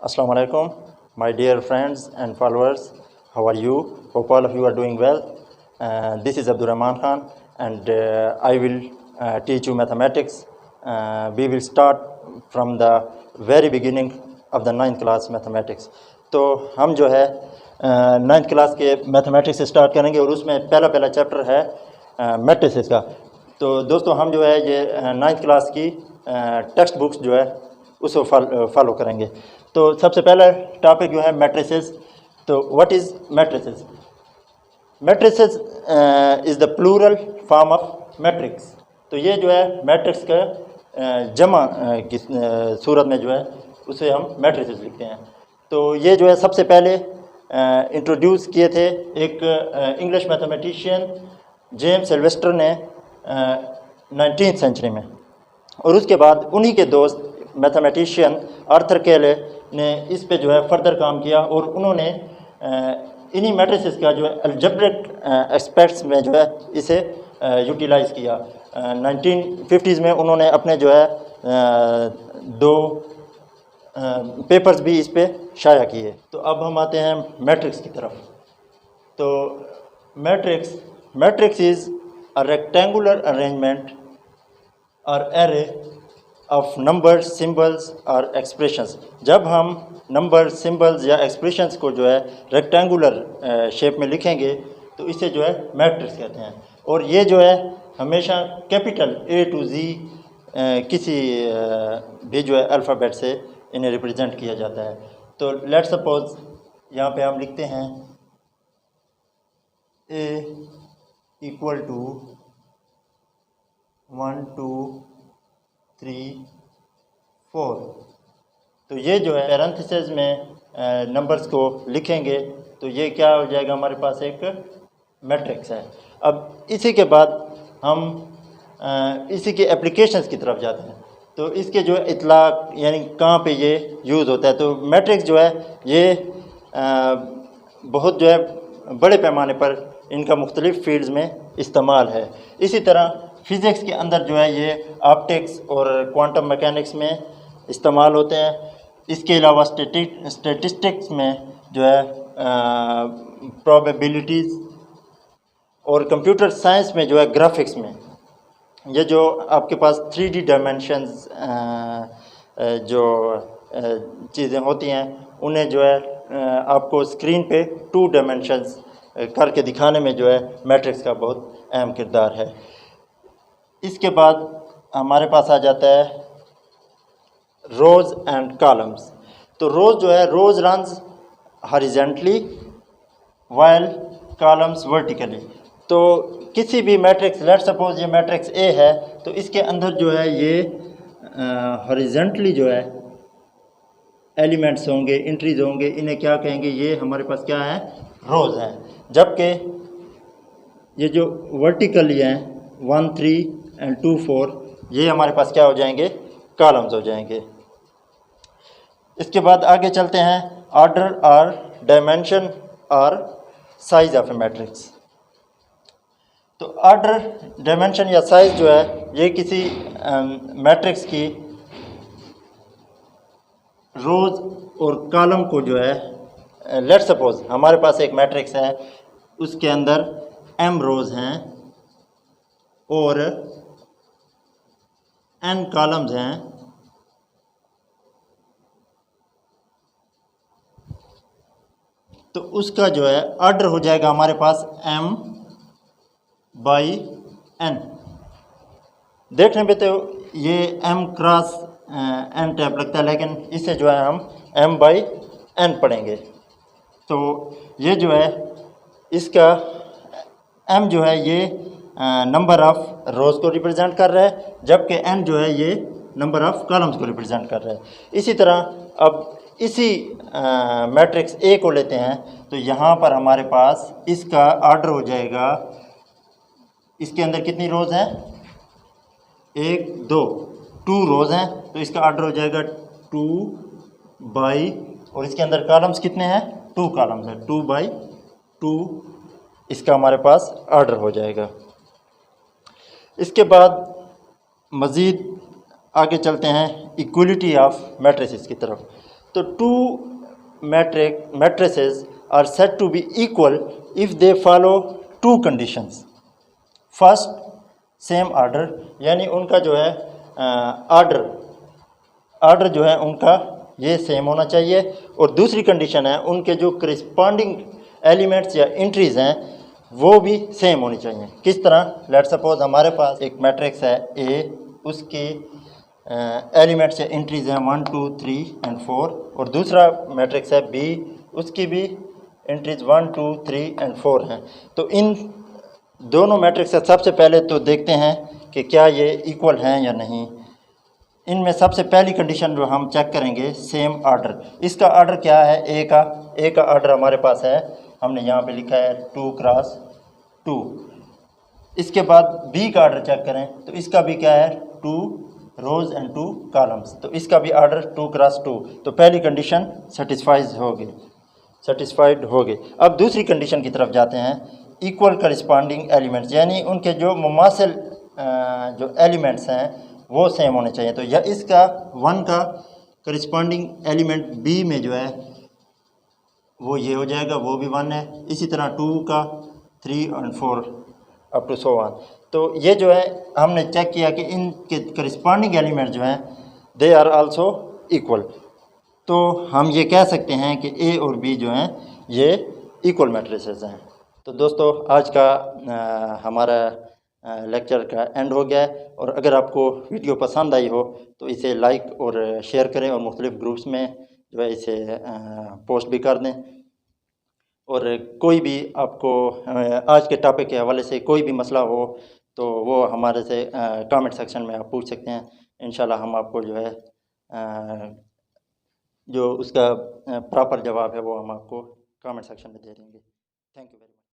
Assalamu alaikum, my dear friends and followers. How are you? Hope all of you are doing well. This is Abdul Rahman Khan, and I will teach you mathematics. We will start from the very beginning of the 9th class mathematics. तो हम जो है 9th class के mathematics से start करेंगे और उसमें पहला चैप्टर है मैट्रिसेस का। तो दोस्तों हम जो है ये 9th क्लास की टेक्स्ट बुक्स जो है उसको फॉलो करेंगे। तो सबसे पहला टॉपिक जो है मैट्रिसेस। तो what is matrices? Matrices is the plural form of matrix. तो ये जो है मैट्रिक्स का जमा की सूरत में जो है उसे हम मैट्रिसेस लिखते हैं। तो ये जो है सबसे पहले इंट्रोड्यूस किए थे एक इंग्लिश मैथमेटिशियन जेम्स सिल्वेस्टर ने 19th सेंचुरी में, और उसके बाद उन्हीं के दोस्त मैथमेटिशियन आर्थर केले ने इस पे जो है फर्दर काम किया और उन्होंने इन्हीं मैट्रिसेस का जो है अलजेब्रिक एस्पेक्ट्स में जो है इसे यूटिलाइज़ किया। 1950s में उन्होंने अपने जो है 2 पेपर्स भी इस पे शाया किए। तो अब हम आते हैं मैट्रिक्स की तरफ। तो matrix is a rectangular arrangement और एरे ऑफ नंबर्स, सिंबल्स और एक्सप्रेशंस। जब हम नंबर, सिंबल्स या एक्सप्रेशंस को जो है रेक्टेंगुलर शेप में लिखेंगे तो इसे जो है मैट्रिक्स कहते हैं। और ये जो है हमेशा कैपिटल A to Z किसी भी जो है अल्फ़ाबेट से इन्हें रिप्रेजेंट किया जाता है। तो लेट्स सपोज यहाँ पे हम लिखते हैं A इक्वल टू 1 2 3 4। तो ये जो है पैरेंथेसिस में नंबर्स को लिखेंगे तो ये क्या हो जाएगा, हमारे पास एक मैट्रिक्स है। अब इसी के बाद हम इसी के एप्लीकेशंस की तरफ जाते हैं। तो इसके जो है इतलाक यानी कहाँ पे ये यूज़ होता है। तो मैट्रिक्स जो है ये बहुत जो है बड़े पैमाने पर इनका मुख्तलिफ़ फील्ड्स में इस्तेमाल है। इसी तरह फ़िज़िक्स के अंदर जो है ये ऑप्टिक्स और क्वांटम मैकेनिक्स में इस्तेमाल होते हैं। इसके अलावा स्टैटिस्टिक्स में जो है प्रोबेबिलिटीज़, और कंप्यूटर साइंस में जो है ग्राफिक्स में ये जो आपके पास 3D डायमेंशंस जो चीज़ें होती हैं उन्हें जो है आपको स्क्रीन पे 2 डायमेंशंस करके दिखाने में जो है मैट्रिक्स का बहुत अहम किरदार है। इसके बाद हमारे पास आ जाता है रोज़ एंड कॉलम्स। तो रोज़ जो है rows runs horizontally while columns vertically. तो किसी भी मैट्रिक्स, लेट सपोज ये मैट्रिक्स A है तो इसके अंदर जो है ये हॉरिजॉन्टली जो है एलिमेंट्स होंगे, एंट्रीज होंगे, इन्हें क्या कहेंगे, ये हमारे पास क्या है, रोज़ हैं। जबकि ये जो वर्टिकली हैं 1 3 एंड 2 4 ये हमारे पास क्या हो जाएंगे, कॉलम्स हो जाएंगे। इसके बाद आगे चलते हैं ऑर्डर और डायमेंशन और साइज ऑफ ए मैट्रिक्स। तो ऑर्डर, डायमेंशन या साइज जो है ये किसी मैट्रिक्स की रोज़ और कॉलम को जो है, लेट सपोज हमारे पास एक मैट्रिक्स है उसके अंदर m रोज़ हैं और n कॉलम्स हैं। तो उसका जो है ऑर्डर हो जाएगा हमारे पास m/n। देखने पे तो ये m क्रॉस n टाइप लगता है, लेकिन इसे जो है हम m/n पढ़ेंगे। तो ये जो है इसका m जो है ये नंबर ऑफ रोज़ को रिप्रेजेंट कर रहा है, जबकि n जो है ये नंबर ऑफ कॉलम्स को रिप्रेजेंट कर रहा है। इसी तरह अब इसी मैट्रिक्स A को लेते हैं तो यहाँ पर हमारे पास इसका ऑर्डर हो जाएगा, इसके अंदर कितनी रोज़ हैं, 1 2 2 रोज़ हैं, तो इसका ऑर्डर हो जाएगा 2 बाई, और इसके अंदर कॉलम्स कितने हैं, 2 कॉलम्स हैं, 2 बाई 2 इसका हमारे पास ऑर्डर हो जाएगा। इसके बाद मज़ीद आगे चलते हैं इक्वलिटी ऑफ मैट्रिसेस की तरफ। तो to matrices are said to be equal if they follow two conditions. First sem order, यानी उनका जो है आर्डर जो है उनका ये सेम होना चाहिए, और दूसरी कंडीशन है उनके जो करस्पॉन्डिंग एलिमेंट्स या एंट्रीज हैं वो भी सेम होनी चाहिए। किस तरह? लेट सपोज हमारे पास एक मैट्रिक्स है ए, उसकी एलिमेंट्स या एंट्रीज हैं 1 2 3 एंड 4, और दूसरा मैट्रिक्स है बी, उसकी भी एंट्रीज 1 2 3 एंड 4 हैं। तो इन दोनों मैट्रिक्स से सबसे पहले तो देखते हैं कि क्या ये इक्वल हैं या नहीं। इनमें सबसे पहली कंडीशन जो हम चेक करेंगे, सेम आर्डर। इसका आर्डर क्या है? ए का आर्डर हमारे पास है, हमने यहाँ पे लिखा है 2 क्रॉस 2। इसके बाद बी का आर्डर चेक करें तो इसका भी क्या है? 2 रोज एंड 2 कॉलम्स, तो इसका भी आर्डर 2 क्रॉस 2। तो पहली कंडीशन सेटिस्फाइड हो गई। अब दूसरी कंडीशन की तरफ जाते हैं, इक्वल करस्पॉन्डिंग एलिमेंट्स, यानी उनके जो मुमासिल जो एलिमेंट्स हैं वो सेम होने चाहिए। तो या इसका 1 का करस्पॉन्डिंग एलिमेंट बी में जो है वो ये हो जाएगा, वो भी 1 है। इसी तरह 2 का 3 and 4 up to so on. तो ये जो है हमने चेक किया कि इनके करस्पॉन्डिंग एलिमेंट जो हैं दे आर आल्सो इक्वल। तो हम ये कह सकते हैं कि ए और बी जो हैं ये इक्वल मैट्रिसेस हैं। तो दोस्तों आज का हमारा लेक्चर का एंड हो गया है, और अगर आपको वीडियो पसंद आई हो तो इसे लाइक और शेयर करें, और मुख्तलिफ ग्रुप्स में जो है इसे पोस्ट भी कर दें। और कोई भी आपको आज के टॉपिक के हवाले से कोई भी मसला हो तो वो हमारे से कमेंट सेक्शन में आप पूछ सकते हैं। इंशाल्लाह हम आपको जो है जो उसका प्रॉपर जवाब है वो हम आपको कमेंट सेक्शन में दे देंगे। Thank you very much.